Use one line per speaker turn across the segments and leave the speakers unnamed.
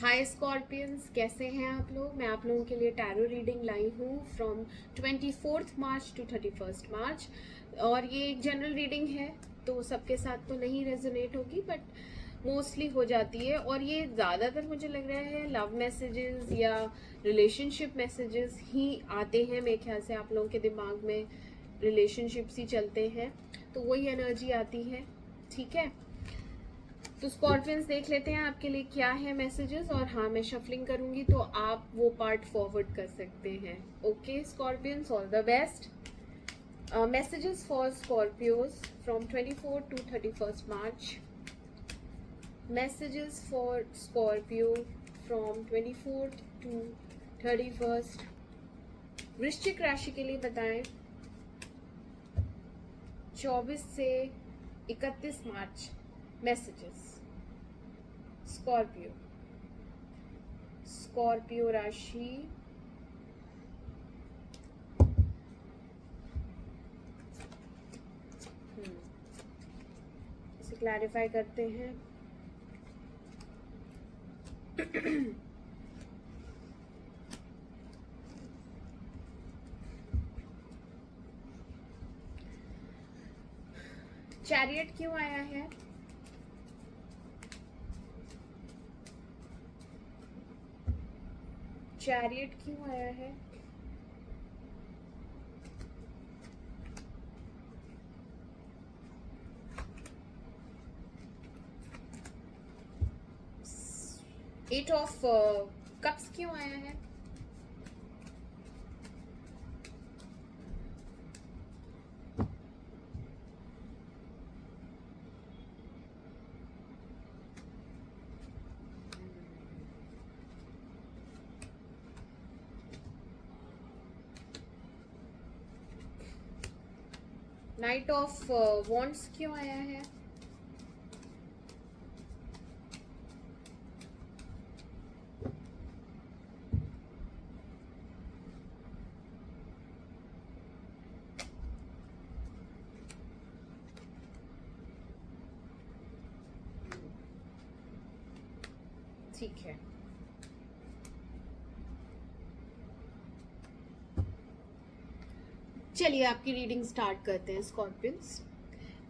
हाय Scorpions, कैसे हैं आप लोग। मैं आप लोगों के लिए टैरो रीडिंग लाई हूँ फ्रॉम 24 मार्च टू 31 मार्च। और ये एक जनरल रीडिंग है, तो सबके साथ तो नहीं रेजोनेट होगी, बट मोस्टली हो जाती है। और ये ज़्यादातर मुझे लग रहा है लव मैसेजेस या रिलेशनशिप मैसेजेस ही आते हैं। मेरे ख्याल से आप लोगों के दिमाग में रिलेशनशिप्स ही चलते हैं, तो वही एनर्जी आती है। ठीक है, तो स्कॉर्पियंस देख लेते हैं आपके लिए क्या है मैसेजेस। और हाँ, मैं शफलिंग करूंगी तो आप वो पार्ट फॉरवर्ड कर सकते हैं। Okay scorpions, all the best. Messages for Scorpios from 24 to 31st March. Messages for Scorpio from 24th to 31st. वृश्चिक राशि के लिए बताएं 24 से 31 मार्च। मैसेजेस स्कॉर्पियो राशि। इसे क्लैरिफाई करते हैं। चैरियट क्यों आया है? चैरियट क्यों आया है? एट ऑफ कप्स क्यों आया है? नाइट ऑफ वॉन्ड्स क्यों आया है? ठीक है, चलिए आपकी रीडिंग स्टार्ट करते हैं स्कॉर्पियंस।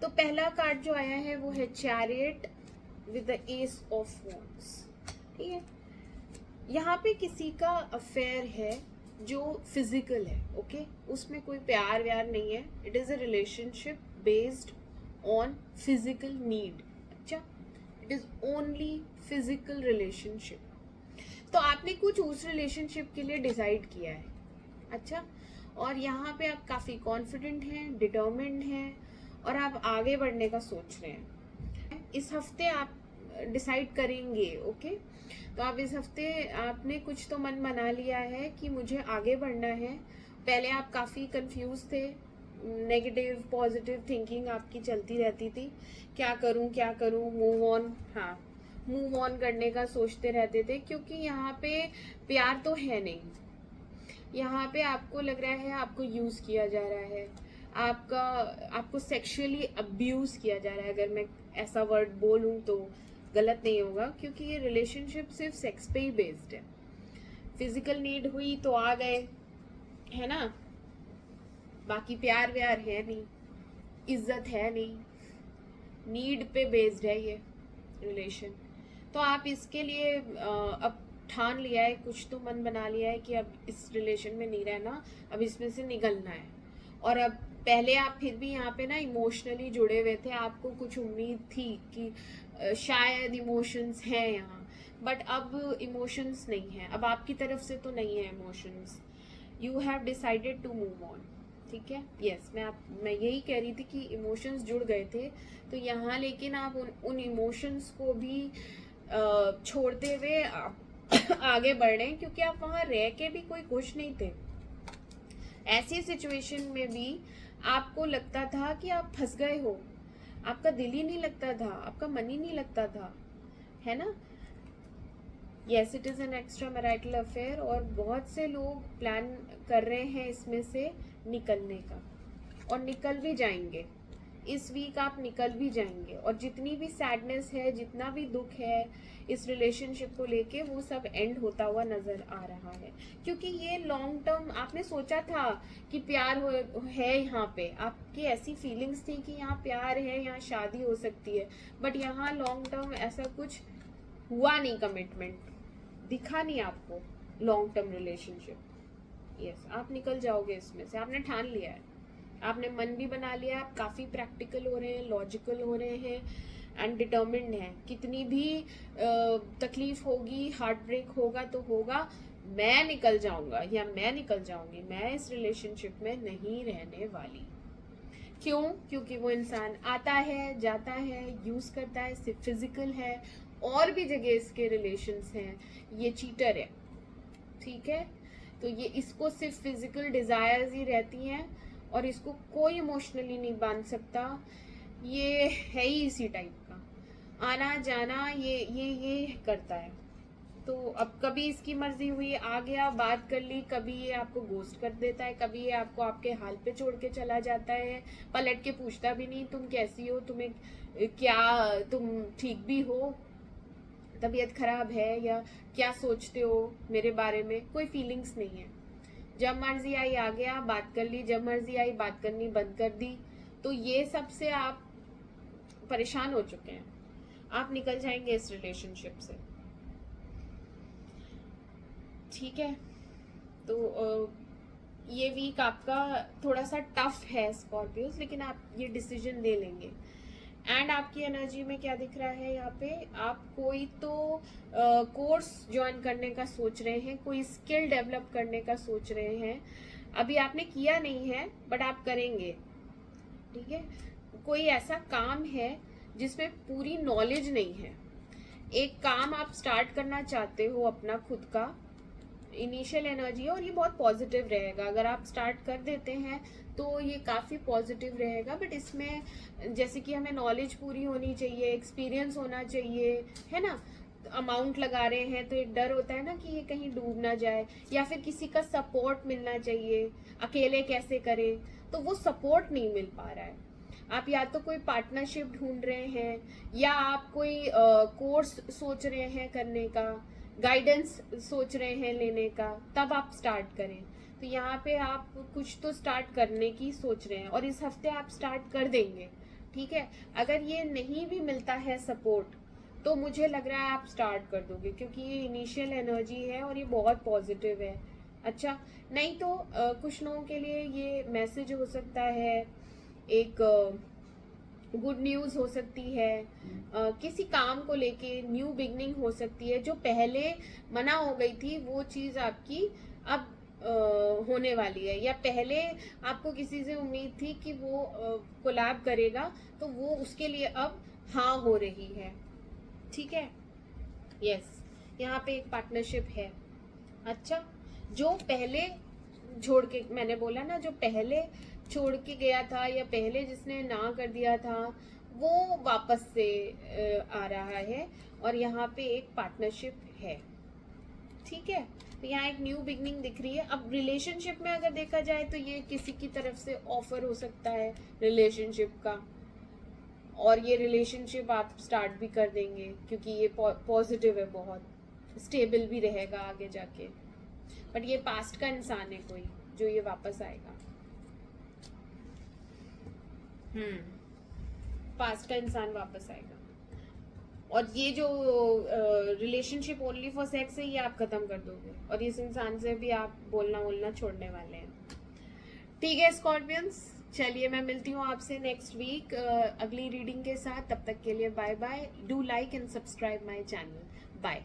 तो पहला कार्ड जो आया है वो है chariot with the S of wands. ठीक है, यहाँ पे किसी का अफेयर है जो फिजिकल है। ओके, उसमें कोई प्यार व्यार नहीं है। It is a relationship based on physical need. अच्छा, it is only physical relationship. तो आपने कुछ उस रिलेशनशिप के लिए डिसाइड किया है। अच्छा, और यहाँ पे आप काफ़ी कॉन्फिडेंट हैं, डिटर्मिन्ड हैं, और आप आगे बढ़ने का सोच रहे हैं। इस हफ्ते आप डिसाइड करेंगे। ओके, तो आप इस हफ्ते आपने कुछ तो मन बना लिया है कि मुझे आगे बढ़ना है। पहले आप काफ़ी कंफ्यूज थे, नेगेटिव पॉजिटिव थिंकिंग आपकी चलती रहती थी, क्या करूं, मूव ऑन। हाँ, मूव ऑन करने का सोचते रहते थे, क्योंकि यहाँ पे प्यार तो है नहीं। यहाँ पे आपको लग रहा है आपको यूज किया जा रहा है, आपको सेक्सुअली अब्यूज किया जा रहा है। अगर मैं ऐसा वर्ड बोलूँ तो गलत नहीं होगा, क्योंकि ये रिलेशनशिप सिर्फ सेक्स पे ही बेस्ड है। फिजिकल नीड हुई तो आ गए, है ना, बाकी प्यार व्यार है नहीं, इज्जत है नहीं, नीड पे बेस्ड है ये रिलेशन। तो आप इसके लिए अब ठान लिया है, कुछ तो मन बना लिया है कि अब इस रिलेशन में नहीं रहना, अब इसमें से निकलना है। और अब पहले आप फिर भी यहाँ पे ना इमोशनली जुड़े हुए थे, आपको कुछ उम्मीद थी कि शायद इमोशंस हैं यहाँ, बट अब इमोशंस नहीं है, अब आपकी तरफ से तो नहीं है emotions. You have decided to move on. ठीक है, यस, मैं यही कह रही थी कि इमोशंस जुड़ गए थे, तो यहाँ लेकिन आप उन इमोशंस को भी छोड़ते हुए आगे बढ़ रहे हैं, क्योंकि आप वहां रह के भी कोई खुश नहीं थे। ऐसी सिचुएशन में भी आपको लगता था कि आप फंस गए हो, आपका दिल ही नहीं लगता था, आपका मन ही नहीं लगता था, है ना। Yes, it is an extra marital affair, और बहुत से लोग प्लान कर रहे हैं इसमें से निकलने का, और निकल भी जाएंगे इस वीक आप निकल भी जाएंगे, और जितनी भी सैडनेस है, जितना भी दुख है इस रिलेशनशिप को लेके, वो सब एंड होता हुआ नजर आ रहा है। क्योंकि ये लॉन्ग टर्म आपने सोचा था कि प्यार है यहाँ पे, आपकी ऐसी फीलिंग्स थी कि यहाँ प्यार है, यहाँ शादी हो सकती है, बट यहाँ लॉन्ग टर्म ऐसा कुछ हुआ नहीं, कमिटमेंट दिखा नहीं आपको लॉन्ग टर्म रिलेशनशिप। यस, आप निकल जाओगे इसमें से, आपने ठान लिया है, आपने मन भी बना लिया है, आप काफ़ी प्रैक्टिकल हो रहे हैं, लॉजिकल हो रहे हैं एंड डिटर्मिन्ड हैं। कितनी भी तकलीफ होगी, हार्ट ब्रेक होगा तो होगा, मैं निकल जाऊंगा या मैं निकल जाऊंगी, मैं इस रिलेशनशिप में नहीं रहने वाली। क्यों? क्योंकि वो इंसान आता है, जाता है, यूज करता है, सिर्फ फिजिकल है, और भी जगह इसके रिलेशंस हैं, ये चीटर है, ठीक है। तो ये इसको सिर्फ फिजिकल डिजायर्स ही रहती हैं और इसको कोई इमोशनली नहीं बांध सकता, ये है ही इसी टाइप का, आना जाना ये करता है। तो अब कभी इसकी मर्जी हुई, आ गया, बात कर ली, कभी ये आपको गोस्ट कर देता है, कभी ये आपको आपके हाल पे छोड़ के चला जाता है, पलट के पूछता भी नहीं तुम कैसी हो, तुम्हें क्या, तुम ठीक भी हो, तबीयत खराब है, या क्या सोचते हो मेरे बारे में, कोई फीलिंग्स नहीं है। जब मर्जी आई आ गया, बात कर ली, जब मर्जी आई बात करनी बंद कर दी। तो ये सबसे आप परेशान हो चुके हैं, आप निकल जाएंगे इस रिलेशनशिप से, ठीक है। तो ये वीक आपका थोड़ा सा टफ है स्कॉर्पियोस, लेकिन आप ये डिसीजन ले लेंगे। एंड आपकी एनर्जी में क्या दिख रहा है यहाँ पे, आप कोई तो कोर्स ज्वाइन करने का सोच रहे हैं, कोई स्किल डेवलप करने का सोच रहे हैं, अभी आपने किया नहीं है बट आप करेंगे, ठीक है। कोई ऐसा काम है जिसमें पूरी नॉलेज नहीं है, एक काम आप स्टार्ट करना चाहते हो अपना खुद का, इनिशियल एनर्जी है और ये बहुत पॉजिटिव रहेगा, अगर आप स्टार्ट कर देते हैं तो ये काफ़ी पॉजिटिव रहेगा। बट इसमें जैसे कि हमें नॉलेज पूरी होनी चाहिए, एक्सपीरियंस होना चाहिए, है ना। अमाउंट लगा रहे हैं तो एक डर होता है ना कि ये कहीं डूब ना जाए, या फिर किसी का सपोर्ट मिलना चाहिए, अकेले कैसे करें, तो वो सपोर्ट नहीं मिल पा रहा है। आप या तो कोई पार्टनरशिप ढूंढ रहे हैं, या आप कोई कोर्स सोच रहे हैं करने का, गाइडेंस सोच रहे हैं लेने का, तब आप स्टार्ट करें। तो यहाँ पे आप कुछ तो स्टार्ट करने की सोच रहे हैं और इस हफ्ते आप स्टार्ट कर देंगे, ठीक है। अगर ये नहीं भी मिलता है सपोर्ट तो मुझे लग रहा है आप स्टार्ट कर दोगे, क्योंकि ये इनिशियल एनर्जी है और ये बहुत पॉजिटिव है। अच्छा, नहीं तो कुछ लोगों के लिए ये मैसेज हो सकता है, एक गुड न्यूज़ हो सकती है, किसी काम को लेके न्यू बिगनिंग हो सकती है, जो पहले मना हो गई थी वो चीज़ आपकी अब होने वाली है, या पहले आपको किसी से उम्मीद थी कि वो कोलैब करेगा तो वो उसके लिए अब हाँ हो रही है, ठीक है। यस, यहाँ पे एक पार्टनरशिप है। अच्छा, जो पहले छोड़ के, मैंने बोला ना, जो पहले छोड़ के गया था या पहले जिसने ना कर दिया था वो वापस से आ रहा है और यहाँ पे एक पार्टनरशिप है, ठीक है। तो यहाँ एक न्यू बिगनिंग दिख रही है। अब रिलेशनशिप में अगर देखा जाए तो ये किसी की तरफ से ऑफर हो सकता है रिलेशनशिप का, और ये रिलेशनशिप आप स्टार्ट भी कर देंगे क्योंकि ये पॉजिटिव है, बहुत स्टेबल भी रहेगा आगे जाके। बट ये पास्ट का इंसान है कोई जो ये वापस आएगा, पास्ट का इंसान वापस आएगा। और ये जो रिलेशनशिप ओनली फॉर सेक्स है ये आप खत्म कर दोगे और इस इंसान से भी आप बोलना छोड़ने वाले हैं, ठीक है स्कॉर्पियंस। चलिए, मैं मिलती हूँ आपसे नेक्स्ट वीक अगली रीडिंग के साथ। तब तक के लिए bye bye. Do like and subscribe my channel. Bye.